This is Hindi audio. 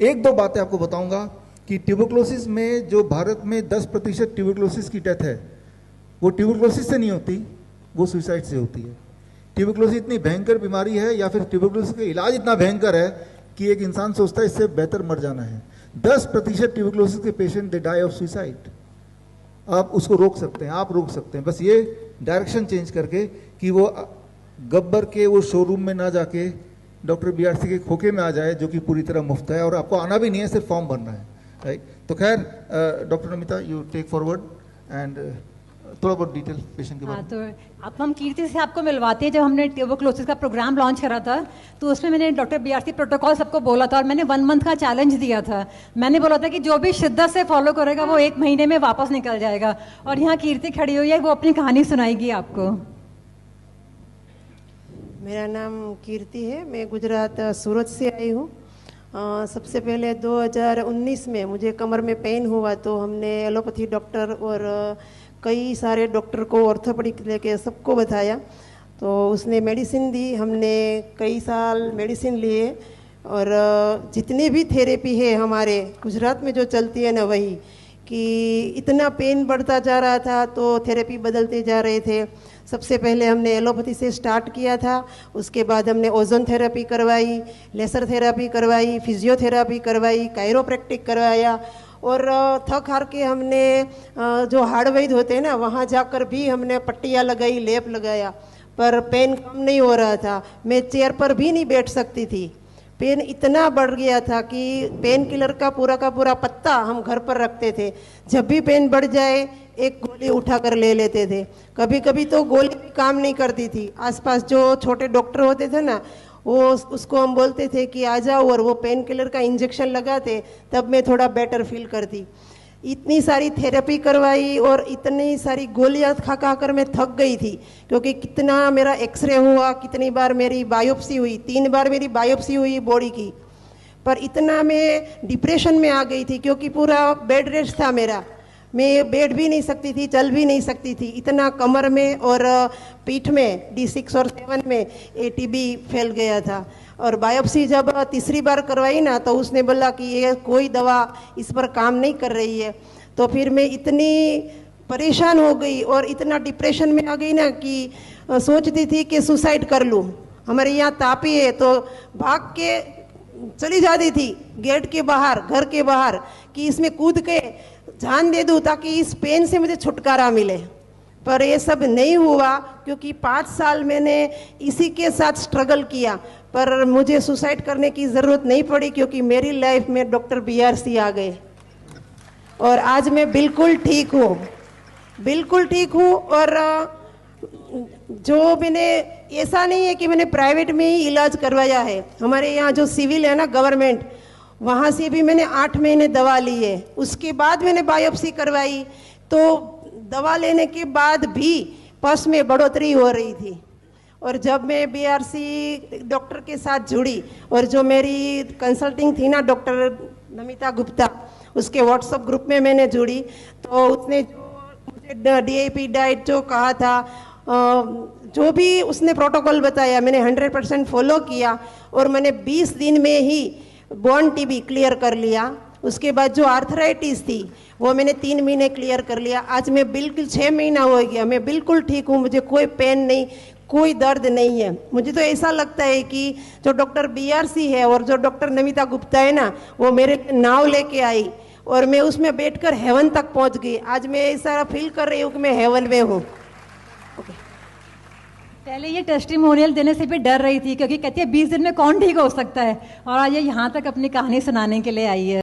एक दो बातें आपको बताऊंगा कि ट्यूबरक्लोसिस में जो भारत में 10% ट्यूबरक्लोसिस की डेथ है, वो ट्यूबरक्लोसिस से नहीं होती, वो सुसाइड से होती है। ट्यूबरक्लोसिस इतनी भयंकर बीमारी है, या फिर ट्यूबरक्लोसिस का इलाज इतना भयंकर है कि एक इंसान सोचता है इससे बेहतर मर जाना है। 10% ट्यूबरक्लोसिस के patient they die of suicide. आप उसको रोक सकते हैं, आप रोक सकते हैं, बस ये डायरेक्शन चेंज करके कि वो गब्बर के वो शोरूम में ना जाके डॉक्टर बीआरसी के खोखे में आ जाए, जो कि पूरी तरह मुफ्त है और आपको आना भी नहीं है, सिर्फ फॉर्म भरना है, राइट। तो खैर doctor Namita, you take forward and थोड़ा बहुत डिटेल पेशेंट के बारे में। तो अब हम कीर्ति से आपको मिलवाते हैं। जब हमने ट्यूबरक्लोसिस का प्रोग्राम लॉन्च करा था तो उसमें मैंने डॉक्टर बीआरसी प्रोटोकॉल सबको बोला था और मैंने 1 मंथ का चैलेंज दिया था। मैंने बोला था कि जो भी शिद्दत से फॉलो करेगा वो 1 महीने में वापस निकल जाएगा। और यहाँ कीर्ति खड़ी हुई है, वो अपनी कहानी सुनाएगी आपको। मेरा नाम कीर्ति है, मैं गुजरात सूरत से आई हूँ। सबसे पहले 2019 में मुझे कमर में पेन हुआ तो हमने एलोपैथी डॉक्टर और कई सारे डॉक्टर को, ऑर्थोपेडिक लेके सबको बताया, तो उसने मेडिसिन दी। हमने कई साल मेडिसिन लिए और जितनी भी थेरेपी है हमारे गुजरात में जो चलती है ना, वही कि इतना पेन बढ़ता जा रहा था तो थेरेपी बदलते जा रहे थे। सबसे पहले हमने एलोपैथी से स्टार्ट किया था, उसके बाद हमने ओजोन थेरेपी करवाई, लेसर थेरेपी करवाई, फिजियोथेरेपी करवाई, कायरोप्रैक्टिक करवाया और थक हार के हमने जो हार्ड वैद्य होते हैं ना, वहाँ जाकर भी हमने पट्टियाँ लगाई, लेप लगाया, पर पेन कम नहीं हो रहा था। मैं चेयर पर भी नहीं बैठ सकती थी, पेन इतना बढ़ गया था कि पेन किलर का पूरा पत्ता हम घर पर रखते थे। जब भी पेन बढ़ जाए एक गोली उठा कर ले लेते थे। कभी कभी तो गोली भी काम नहीं करती थी। आसपास जो छोटे डॉक्टर होते थे ना, वो उसको हम बोलते थे कि आ जाओ, और वो पेन किलर का इंजेक्शन लगाते, तब मैं थोड़ा बेटर फील करती। इतनी सारी थेरेपी करवाई और इतनी सारी गोलियां खा खा कर मैं थक गई थी, क्योंकि कितना मेरा एक्सरे हुआ, कितनी बार मेरी बायोप्सी हुई, 3 बार मेरी बायोप्सी हुई बॉडी की, पर इतना मैं डिप्रेशन में आ गई थी क्योंकि पूरा बेड रेस्ट था मेरा। मैं बैठ भी नहीं सकती थी, चल भी नहीं सकती थी, इतना कमर में और पीठ में D6 और 7 में ATB फैल गया था। और बायोप्सी जब तीसरी बार करवाई ना, तो उसने बोला कि ये कोई दवा इस पर काम नहीं कर रही है। तो फिर मैं इतनी परेशान हो गई और इतना डिप्रेशन में आ गई ना कि सोचती थी कि सुसाइड कर लूँ। हमारे यहाँ तापी है तो भाग के चली जाती थी गेट के बाहर, घर के बाहर, कि इसमें कूद के जान दे दूँ ताकि इस पेन से मुझे छुटकारा मिले। पर ये सब नहीं हुआ, क्योंकि 5 साल मैंने इसी के साथ स्ट्रगल किया, पर मुझे सुसाइड करने की ज़रूरत नहीं पड़ी, क्योंकि मेरी लाइफ में डॉक्टर बीआरसी आ गए और आज मैं बिल्कुल ठीक हूँ, बिल्कुल ठीक हूँ। और जो मैंने, ऐसा नहीं है कि मैंने प्राइवेट में ही इलाज करवाया है, हमारे यहाँ जो सिविल है ना गवर्नमेंट, वहाँ से भी मैंने 8 महीने दवा ली है। उसके बाद मैंने बायोप्सी करवाई, तो दवा लेने के बाद भी पस में बढ़ोतरी हो रही थी। और जब मैं बीआरसी डॉक्टर के साथ जुड़ी और जो मेरी कंसल्टिंग थी ना डॉक्टर नमिता गुप्ता, उसके व्हाट्सएप ग्रुप में मैंने जुड़ी, तो उसने जो मुझे DAP डाइट जो कहा था, जो भी उसने प्रोटोकॉल बताया, मैंने 100% फॉलो किया और मैंने 20 दिन में ही बोन TB क्लियर कर लिया। उसके बाद जो आर्थराइटिस थी वो मैंने 3 महीने क्लियर कर लिया। आज मैं बिल्कुल 6 महीना हो गया, मैं बिल्कुल ठीक हूँ, मुझे कोई पेन नहीं, कोई दर्द नहीं है। मुझे तो ऐसा लगता है कि जो डॉक्टर बीआरसी है और जो डॉक्टर नमिता गुप्ता है ना, वो मेरे नाव लेके आई और मैं उसमें बैठकर हेवन तक पहुँच गई। आज मैं ऐसा फील कर रही हूँ कि मैं हेवन में हूँ। पहले ये टेस्टिमोनियल देने से भी डर रही थी, क्योंकि कहती है 20 दिन में कौन ठीक हो सकता है, और आज ये यहाँ तक अपनी कहानी सुनाने के लिए आई है।